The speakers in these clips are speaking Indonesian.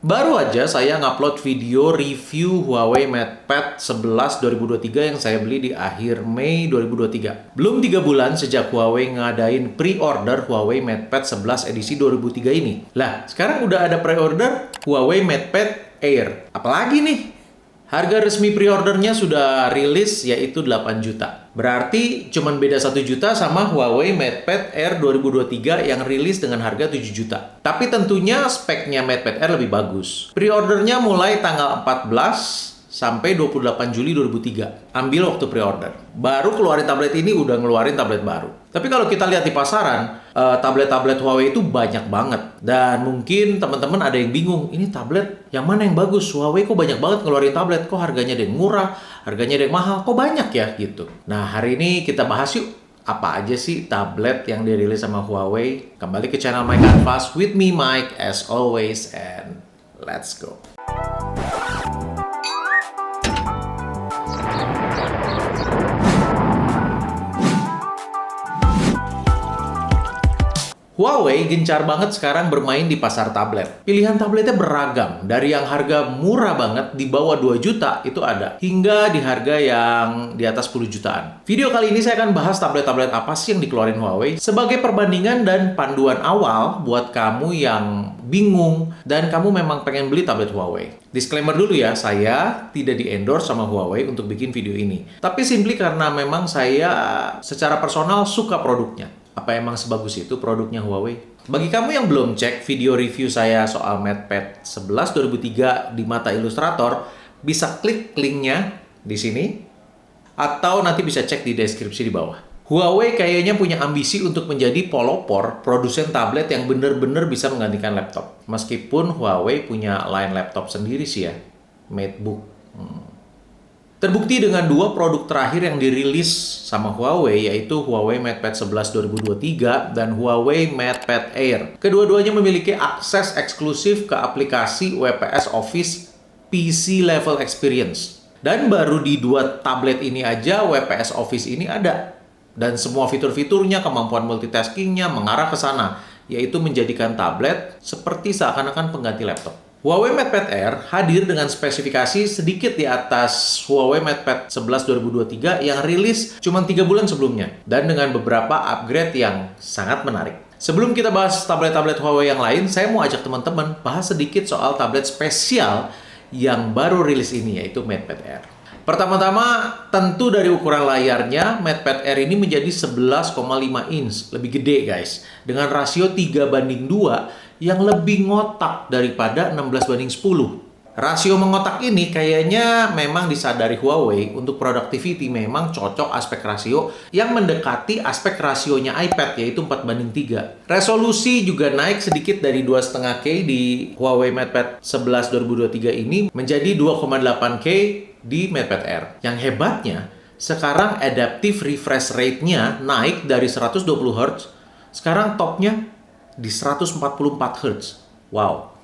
Baru aja saya ngupload video review Huawei MatePad 11 2023 yang saya beli di akhir Mei 2023. Belum 3 bulan sejak Huawei ngadain pre-order Huawei MatePad 11 edisi 2003 ini. Lah, sekarang udah ada pre-order Huawei MatePad Air. Apalagi nih? Harga resmi pre-ordernya sudah rilis yaitu 8 juta. Berarti cuman beda 1 juta sama Huawei MatePad Air 2023 yang rilis dengan harga 7 juta. Tapi tentunya speknya MatePad Air lebih bagus. Pre-ordernya mulai tanggal 14 sampai 28 Juli 2003. Ambil waktu pre-order. Baru keluarin tablet ini udah ngeluarin tablet baru. Tapi kalau kita lihat di pasaran, tablet-tablet Huawei itu banyak banget. Dan mungkin teman-teman ada yang bingung, ini tablet yang mana yang bagus? Huawei kok banyak banget ngeluarin tablet? Kok harganya ada yang murah, harganya ada yang mahal? Kok banyak ya? Gitu. Nah, hari ini kita bahas yuk. Apa aja sih tablet yang dirilis sama Huawei? Kembali ke channel Mike Canvas with me Mike as always, and let's go. Huawei gencar banget sekarang bermain di pasar tablet. Pilihan tabletnya beragam, dari yang harga murah banget di bawah 2 juta itu ada, hingga di harga yang di atas 10 jutaan. Video kali ini saya akan bahas tablet-tablet apa sih yang dikeluarin Huawei sebagai perbandingan dan panduan awal buat kamu yang bingung dan kamu memang pengen beli tablet Huawei. Disclaimer dulu ya, saya tidak di-endorse sama Huawei untuk bikin video ini. Tapi simply karena memang saya secara personal suka produknya. Apa emang sebagus itu produknya Huawei? Bagi kamu yang belum cek video review saya soal MatePad 11 2003 di Mata Ilustrator, bisa klik linknya di sini, atau nanti bisa cek di deskripsi di bawah. Huawei kayaknya punya ambisi untuk menjadi pelopor produsen tablet yang bener-bener bisa menggantikan laptop. Meskipun Huawei punya line laptop sendiri sih ya, MateBook. Terbukti dengan dua produk terakhir yang dirilis sama Huawei, yaitu Huawei MatePad 11 2023 dan Huawei MatePad Air. Kedua-duanya memiliki akses eksklusif ke aplikasi WPS Office PC Level Experience. Dan baru di dua tablet ini aja WPS Office ini ada. Dan semua fitur-fiturnya, kemampuan multitaskingnya mengarah ke sana, yaitu menjadikan tablet seperti seakan-akan pengganti laptop. Huawei MatePad Air hadir dengan spesifikasi sedikit di atas Huawei MatePad 11 2023 yang rilis cuma 3 bulan sebelumnya, dan dengan beberapa upgrade yang sangat menarik. Sebelum kita bahas tablet-tablet Huawei yang lain, saya mau ajak teman-teman bahas sedikit soal tablet spesial yang baru rilis ini, yaitu MatePad Air. Pertama-tama, tentu dari ukuran layarnya, MatePad Air ini menjadi 11,5 inch, lebih gede guys, dengan rasio 3:2 yang lebih ngotak daripada 16:10. Rasio mengotak ini kayaknya memang disadari Huawei untuk productivity memang cocok aspek rasio yang mendekati aspek rasionya iPad, yaitu 4:3. Resolusi juga naik sedikit dari 2,5K di Huawei MatePad 11 2023 ini menjadi 2,8K di MatePad Air. Yang hebatnya, sekarang adaptive refresh rate-nya naik dari 120 Hz, sekarang topnya di 144 Hz. Wow.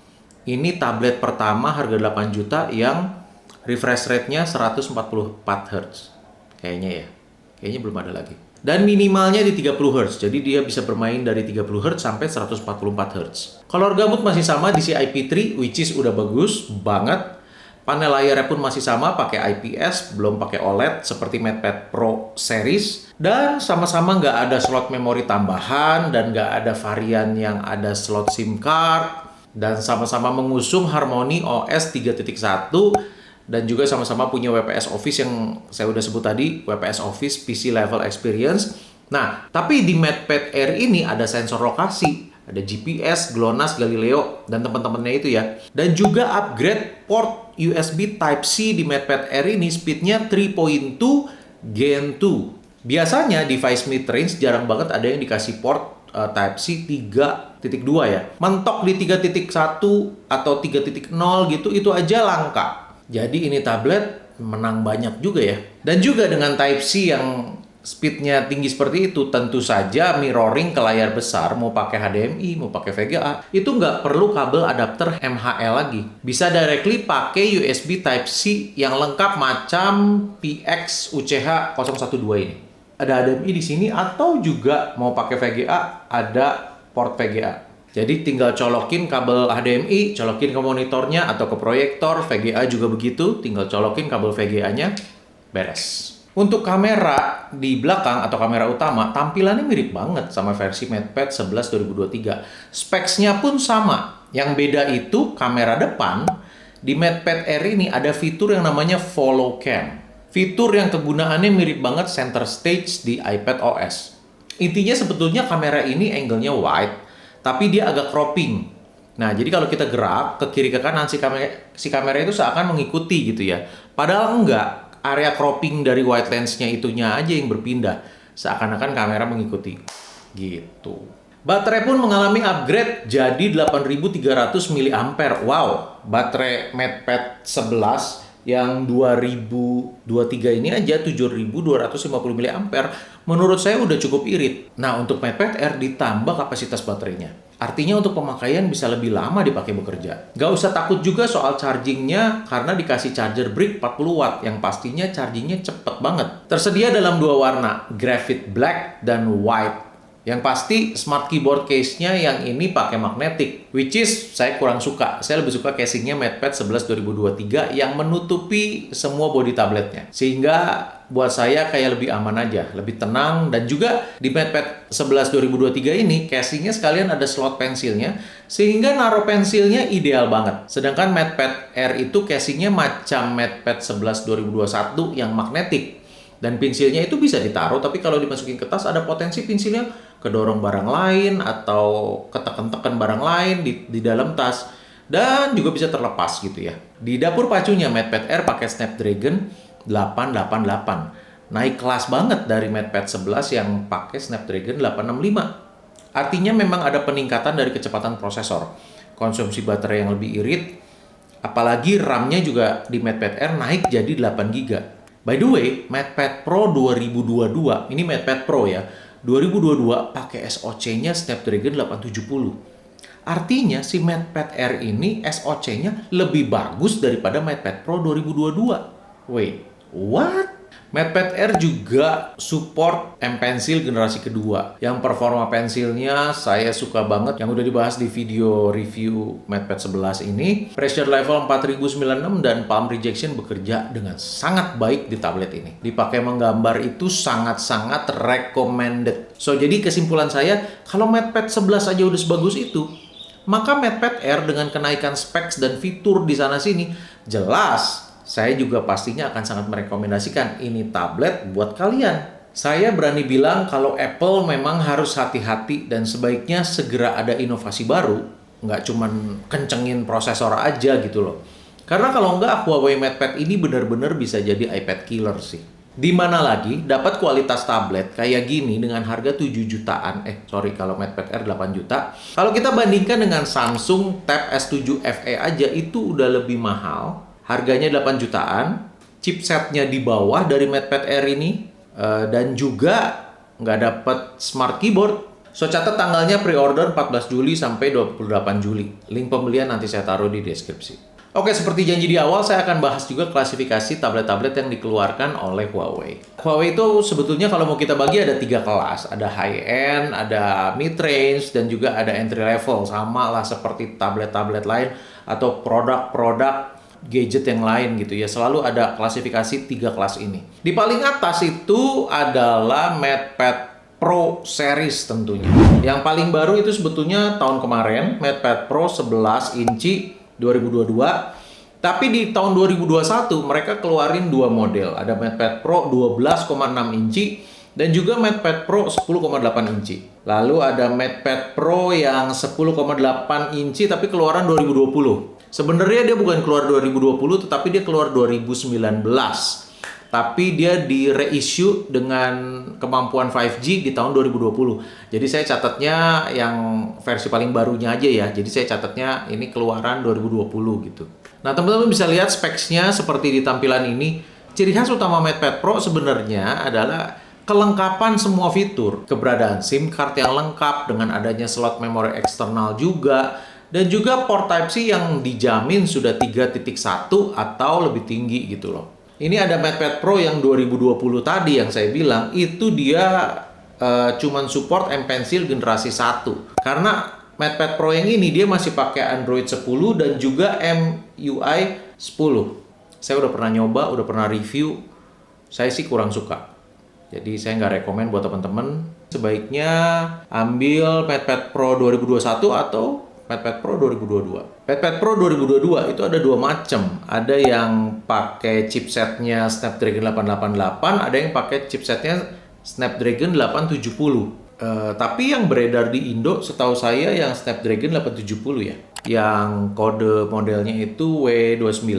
Ini tablet pertama harga 8 juta yang refresh rate-nya 144 Hz. Kayaknya ya. Kayaknya belum ada lagi. Dan minimalnya di 30 Hz. Jadi dia bisa bermain dari 30 Hz sampai 144 Hz. Color gamut masih sama di IP3, which is udah bagus banget. Panel layarnya pun masih sama, pakai IPS, belum pakai OLED seperti MatePad Pro series. Dan sama-sama nggak ada slot memori tambahan, dan nggak ada varian yang ada slot SIM card. Dan sama-sama mengusung Harmony OS 3.1, dan juga sama-sama punya WPS Office yang saya udah sebut tadi, WPS Office PC Level Experience. Nah, tapi di MatePad Air ini ada sensor lokasi, ada GPS, GLONASS, Galileo, dan teman-temannya itu ya. Dan juga upgrade port USB Type-C di MatePad Air ini speednya 3.2 Gen 2. Biasanya device mid-range jarang banget ada yang dikasih port Type-C 3.2 ya. Mentok di 3.1 atau 3.0 gitu, itu aja langka. Jadi ini tablet menang banyak juga ya. Dan juga dengan Type-C yang speednya tinggi seperti itu, tentu saja mirroring ke layar besar, mau pakai HDMI, mau pakai VGA, itu nggak perlu kabel adapter MHL lagi. Bisa directly pakai USB Type-C yang lengkap macam PX UCH 012 ini. Ada HDMI di sini, atau juga mau pakai VGA, ada port VGA. Jadi tinggal colokin kabel HDMI, colokin ke monitornya atau ke proyektor, VGA juga begitu, tinggal colokin kabel VGA-nya, beres. Untuk kamera di belakang atau kamera utama, tampilannya mirip banget sama versi MatePad 11 2023. Specs-nya pun sama. Yang beda itu kamera depan, di MatePad Air ini ada fitur yang namanya Follow Cam. Fitur yang kegunaannya mirip banget center stage di iPad OS. Intinya sebetulnya kamera ini angle-nya wide, tapi dia agak cropping. Nah, jadi kalau kita gerak ke kiri ke kanan, si kamera itu seakan mengikuti gitu ya. Padahal enggak. Area cropping dari wide lens-nya itunya aja yang berpindah. Seakan-akan kamera mengikuti. Gitu. Baterai pun mengalami upgrade jadi 8300 mAh. Wow, baterai MatePad 11 yang 2023 ini aja 7250 mAh. Menurut saya udah cukup irit. Nah, untuk MatePad Air ditambah kapasitas baterainya. Artinya untuk pemakaian bisa lebih lama dipakai bekerja. Gak usah takut juga soal chargingnya karena dikasih charger brick 40 watt yang pastinya chargingnya cepet banget. Tersedia dalam dua warna, graphite black dan white. Yang pasti smart keyboard case-nya yang ini pakai magnetic, which is saya kurang suka. Saya lebih suka casingnya MatePad 11 2023 yang menutupi semua body tabletnya. Sehingga buat saya kayak lebih aman aja, lebih tenang. Dan juga di MatePad 11 2023 ini casingnya sekalian ada slot pensilnya, sehingga naruh pensilnya ideal banget. Sedangkan MatePad Air itu casingnya macam MatePad 11 2021 yang magnetic. Dan pensilnya itu bisa ditaruh, tapi kalau dimasukin ke tas ada potensi pensilnya kedorong barang lain atau keteken-teken barang lain di dalam tas. Dan juga bisa terlepas gitu ya. Di dapur pacunya MatePad Air pakai Snapdragon 888. Naik kelas banget dari MatePad 11 yang pakai Snapdragon 865. Artinya memang ada peningkatan dari kecepatan prosesor. Konsumsi baterai yang lebih irit. Apalagi RAM-nya juga di MatePad Air naik jadi 8 GB. By the way, MatePad Pro 2022, ini MatePad Pro ya, 2022 pakai SoC-nya Snapdragon 870. Artinya si MatePad Air ini SoC-nya lebih bagus daripada MatePad Pro 2022. Wait, what? MatePad Air juga support M Pencil generasi kedua. Yang performa pensilnya saya suka banget. Yang udah dibahas di video review MatePad 11 ini. Pressure level 4096 dan palm rejection bekerja dengan sangat baik di tablet ini. Dipakai menggambar itu sangat-sangat recommended. So, jadi kesimpulan saya, kalau MatePad 11 aja udah sebagus itu, maka MatePad Air dengan kenaikan specs dan fitur di sana-sini, jelas saya juga pastinya akan sangat merekomendasikan ini tablet buat kalian. Saya berani bilang kalau Apple memang harus hati-hati dan sebaiknya segera ada inovasi baru. Nggak cuman kencengin prosesor aja gitu loh. Karena kalau nggak, Huawei MatePad ini benar-benar bisa jadi iPad killer sih. Di mana lagi dapat kualitas tablet kayak gini dengan harga 7 jutaan. Kalau MatePad Air 8 juta. Kalau kita bandingkan dengan Samsung Tab S7 FE aja itu udah lebih mahal. Harganya 8 jutaan, chipsetnya di bawah dari MatePad Air ini, dan juga nggak dapat smart keyboard. So, catat tanggalnya pre-order 14 Juli sampai 28 Juli. Link pembelian nanti saya taruh di deskripsi. Oke, seperti janji di awal, saya akan bahas juga klasifikasi tablet-tablet yang dikeluarkan oleh Huawei. Huawei itu sebetulnya kalau mau kita bagi ada 3 kelas. Ada high-end, ada mid-range, dan juga ada entry level. Sama lah seperti tablet-tablet lain atau produk-produk gadget yang lain gitu ya. Selalu ada klasifikasi 3 kelas ini. Di paling atas itu adalah MatePad Pro series tentunya. Yang paling baru itu sebetulnya tahun kemarin, MatePad Pro 11 inci 2022. Tapi di tahun 2021 mereka keluarin 2 model. Ada MatePad Pro 12,6 inci dan juga MatePad Pro 10,8 inci. Lalu ada MatePad Pro yang 10,8 inci tapi keluaran 2020. Sebenarnya dia bukan keluar 2020, tetapi dia keluar 2019. Tapi dia di reissue dengan kemampuan 5G di tahun 2020. Jadi saya catatnya yang versi paling barunya aja ya. Jadi saya catatnya ini keluaran 2020 gitu. Nah, teman-teman bisa lihat specs-nya seperti di tampilan ini. Ciri khas utama MatePad Pro sebenarnya adalah kelengkapan semua fitur. Keberadaan SIM card yang lengkap dengan adanya slot memori eksternal juga. Dan juga port Type-C yang dijamin sudah 3.1 atau lebih tinggi gitu loh. Ini ada MatePad Pro yang 2020 tadi yang saya bilang, itu dia cuman support M Pencil generasi 1. Karena MatePad Pro yang ini dia masih pakai Android 10 dan juga MIUI 10. Saya udah pernah nyoba, udah pernah review. Saya sih kurang suka. Jadi saya nggak rekomen buat teman-teman. Sebaiknya ambil MatePad Pro 2021 atau MatePad Pro 2022. MatePad Pro 2022 itu ada dua macam. Ada yang pakai chipsetnya Snapdragon 888, ada yang pakai chipsetnya Snapdragon 870. Tapi yang beredar di Indo setahu saya yang Snapdragon 870 ya. Yang kode modelnya itu W29.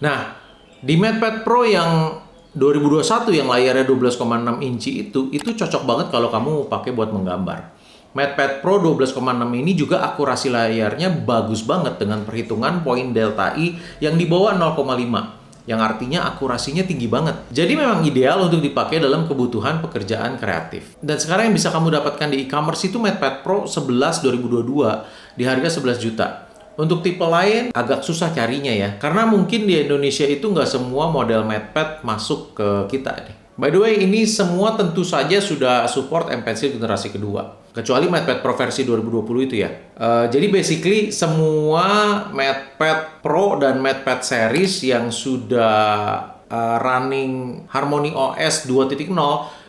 Nah, di MatePad Pro yang 2021 yang layarnya 12,6 inci itu cocok banget kalau kamu pakai buat menggambar. MatePad Pro 12,6 ini juga akurasi layarnya bagus banget dengan perhitungan poin delta I yang di bawah 0,5. Yang artinya akurasinya tinggi banget. Jadi memang ideal untuk dipakai dalam kebutuhan pekerjaan kreatif. Dan sekarang yang bisa kamu dapatkan di e-commerce itu MatePad Pro 11 2022 di harga 11 juta. Untuk tipe lain agak susah carinya ya, karena mungkin di Indonesia itu nggak semua model MatePad masuk ke kita nih. By the way, ini semua tentu saja sudah support M Pencil generasi kedua, kecuali MatePad Pro versi 2020 itu ya. Jadi basically semua MatePad Pro dan MatePad series yang sudah running Harmony OS 2.0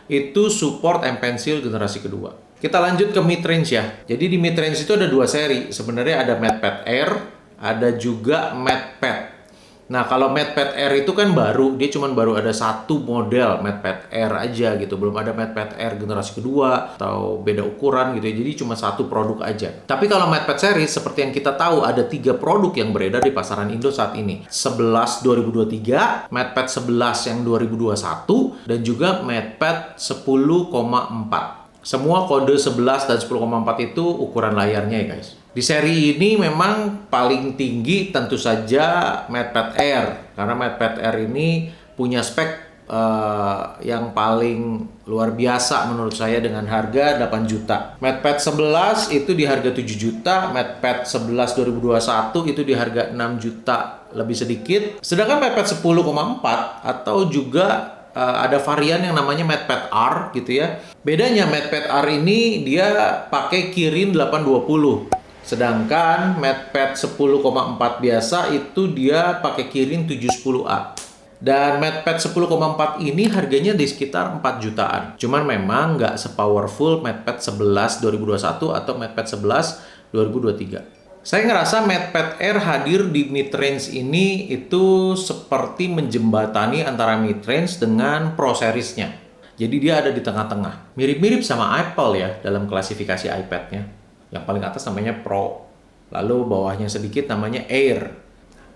itu support M Pencil generasi kedua. Kita lanjut ke mid-range ya. Jadi di mid-range itu ada dua seri. Sebenarnya ada MatePad Air, ada juga MatePad. Nah, kalau MatePad Air itu kan baru, dia cuma baru ada satu model MatePad Air aja gitu. Belum ada MatePad Air generasi kedua atau beda ukuran gitu ya. Jadi cuma satu produk aja. Tapi kalau MatePad series, seperti yang kita tahu, ada 3 produk yang beredar di pasaran Indo saat ini. 11 2023, MatePad 11 yang 2021, dan juga MatePad 10,4. Semua kode 11 dan 10,4 itu ukuran layarnya ya guys. Di seri ini memang paling tinggi tentu saja MatePad Air. Karena MatePad Air ini punya spek yang paling luar biasa menurut saya dengan harga 8 juta. MatePad 11 itu di harga 7 juta. MatePad 11 2021 itu di harga 6 juta lebih sedikit. Sedangkan MatePad 10,4 atau juga ada varian yang namanya MatePad R gitu ya. Bedanya MatePad R ini dia pakai Kirin 820. Sedangkan MatePad 10,4 biasa itu dia pakai Kirin 710A. Dan MatePad 10,4 ini harganya di sekitar 4 jutaan. Cuman memang nggak sepowerful MatePad 11 2021 atau MatePad 11 2023. Saya ngerasa MatePad Air hadir di mid-range ini itu seperti menjembatani antara mid-range dengan Pro series-nya. Jadi dia ada di tengah-tengah. Mirip-mirip sama Apple ya dalam klasifikasi iPad-nya. Yang paling atas namanya Pro. Lalu bawahnya sedikit namanya Air.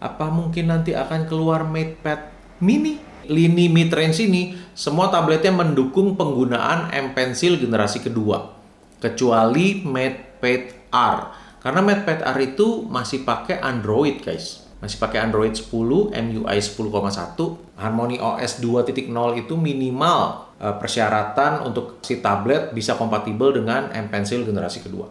Apa mungkin nanti akan keluar MatePad Mini? Lini mid-range ini, semua tabletnya mendukung penggunaan M Pencil generasi kedua. Kecuali MatePad R. Karena MatePad R itu masih pakai Android guys. Masih pakai Android 10, MIUI 10,1. Harmony OS 2.0 itu minimal persyaratan untuk si tablet bisa kompatibel dengan M Pencil generasi kedua.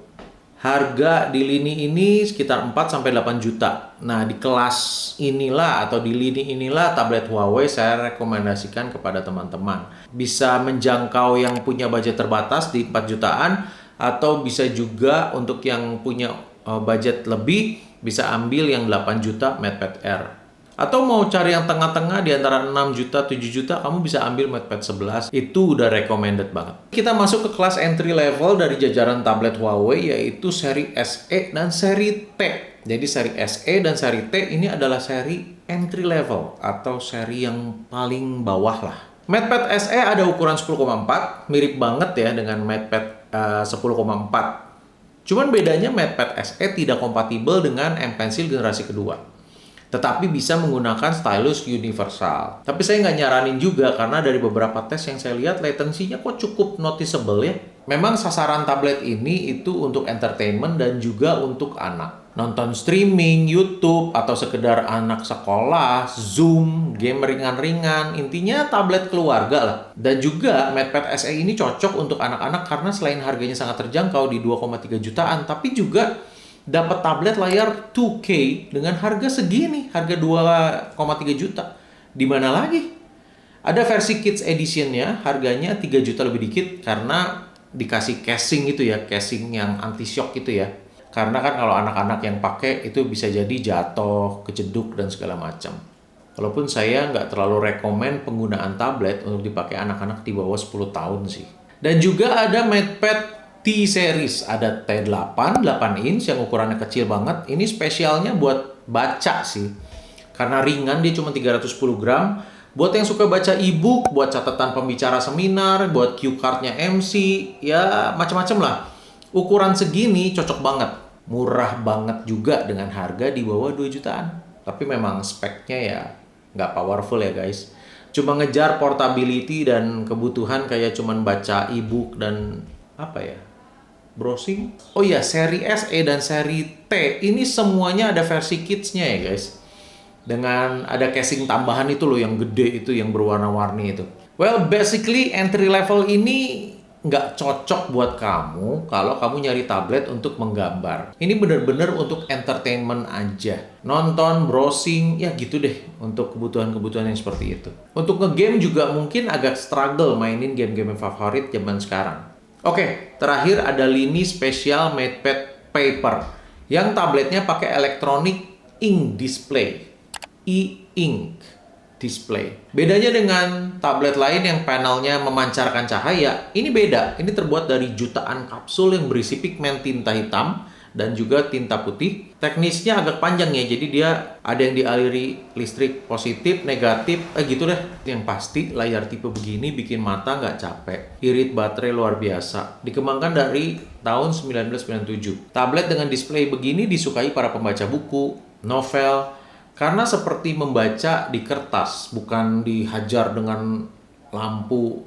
Harga di lini ini sekitar 4-8 juta. Nah, di kelas inilah atau di lini inilah tablet Huawei saya rekomendasikan kepada teman-teman. Bisa menjangkau yang punya budget terbatas di 4 jutaan, atau bisa juga untuk yang punya budget lebih, bisa ambil yang 8 juta MatePad Air. Atau mau cari yang tengah-tengah di antara 6 juta, 7 juta, kamu bisa ambil MatePad 11. Itu udah recommended banget. Kita masuk ke kelas entry level dari jajaran tablet Huawei, yaitu seri SE dan seri T. Jadi seri SE dan seri T ini adalah seri entry level atau seri yang paling bawah lah. MatePad SE ada ukuran 10,4, mirip banget ya dengan MatePad 10,4. Cuman bedanya MatePad SE tidak kompatibel dengan M Pencil generasi kedua. Tetapi bisa menggunakan stylus universal. Tapi saya nggak nyaranin juga karena dari beberapa tes yang saya lihat latensinya kok cukup noticeable ya. Memang sasaran tablet ini itu untuk entertainment dan juga untuk anak. Nonton streaming, YouTube, atau sekedar anak sekolah, Zoom, game ringan-ringan, intinya tablet keluarga lah. Dan juga MatePad SE ini cocok untuk anak-anak karena selain harganya sangat terjangkau di 2,3 jutaan, tapi juga dapat tablet layar 2K dengan harga segini, harga 2,3 juta. Di mana lagi? Ada versi Kids Edition-nya, harganya 3 juta lebih dikit karena dikasih casing gitu ya, casing yang anti-shock gitu ya. Karena kan kalau anak-anak yang pakai itu bisa jadi jatuh, kejeduk, dan segala macam. Walaupun saya nggak terlalu rekomen penggunaan tablet untuk dipakai anak-anak di bawah 10 tahun sih. Dan juga ada MatePad T-Series, ada T8, 8 inch yang ukurannya kecil banget. Ini spesialnya buat baca sih. Karena ringan, dia cuma 310 gram. Buat yang suka baca e-book, buat catatan pembicara seminar, buat cue card-nya MC, ya macam-macam lah. Ukuran segini cocok banget. Murah banget juga dengan harga di bawah 2 jutaan. Tapi memang speknya ya nggak powerful ya guys. Cuma ngejar portability dan kebutuhan kayak cuman baca e-book dan apa ya, browsing. Oh iya, seri SE dan seri T ini semuanya ada versi kids-nya ya guys. Dengan ada casing tambahan itu loh yang gede itu, yang berwarna-warni itu. Well, basically entry level ini nggak cocok buat kamu kalau kamu nyari tablet untuk menggambar. Ini bener-bener untuk entertainment aja. Nonton, browsing, ya gitu deh untuk kebutuhan-kebutuhan yang seperti itu. Untuk ngegame juga mungkin agak struggle mainin game-game favorit zaman sekarang. Oke, terakhir ada lini spesial MatePad Paper yang tabletnya pakai electronic ink display. E-ink display. Bedanya dengan tablet lain yang panelnya memancarkan cahaya, ini beda. Ini terbuat dari jutaan kapsul yang berisi pigmen tinta hitam dan juga tinta putih. Teknisnya agak panjang ya, jadi dia ada yang dialiri listrik positif, negatif, gitu deh. Yang pasti layar tipe begini bikin mata nggak capek. Irit baterai luar biasa. Dikembangkan dari tahun 1997. Tablet dengan display begini disukai para pembaca buku, novel, karena seperti membaca di kertas, bukan dihajar dengan lampu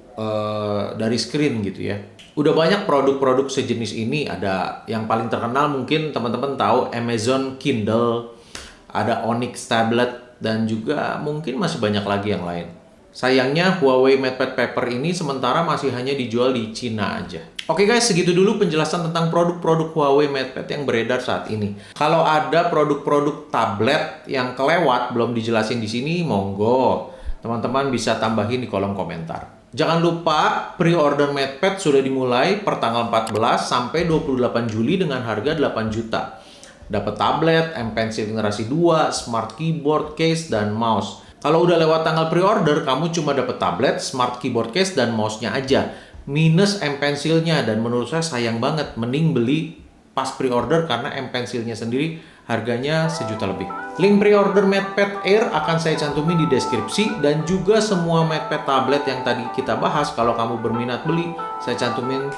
dari screen gitu ya. Udah banyak produk-produk sejenis ini. Ada yang paling terkenal mungkin teman-teman tahu, Amazon Kindle, ada Onyx Tablet, dan juga mungkin masih banyak lagi yang lain. Sayangnya Huawei MatePad Paper ini sementara masih hanya dijual di Cina aja. Oke guys, segitu dulu penjelasan tentang produk-produk Huawei MatePad yang beredar saat ini. Kalau ada produk-produk tablet yang kelewat belum dijelasin di sini, monggo teman-teman bisa tambahin di kolom komentar. Jangan lupa pre-order MatePad sudah dimulai per tanggal 14 sampai 28 Juli dengan harga 8 juta. Dapat tablet, M Pencil generasi 2, smart keyboard, case, dan mouse. Kalau udah lewat tanggal pre-order, kamu cuma dapat tablet, smart keyboard case, dan mouse-nya aja. Minus M Pencil-nya, dan menurut saya sayang banget. Mending beli pas pre-order karena M Pencil-nya sendiri harganya sejuta lebih. Link pre-order MatePad Air akan saya cantumin di deskripsi, dan juga semua MatePad tablet yang tadi kita bahas. Kalau kamu berminat beli, saya cantumin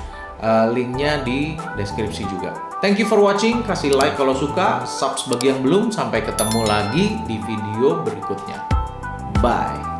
linknya di deskripsi juga. Thank you for watching. Kasih like kalau suka, subscribe bagi yang belum. Sampai ketemu lagi di video berikutnya. Bye.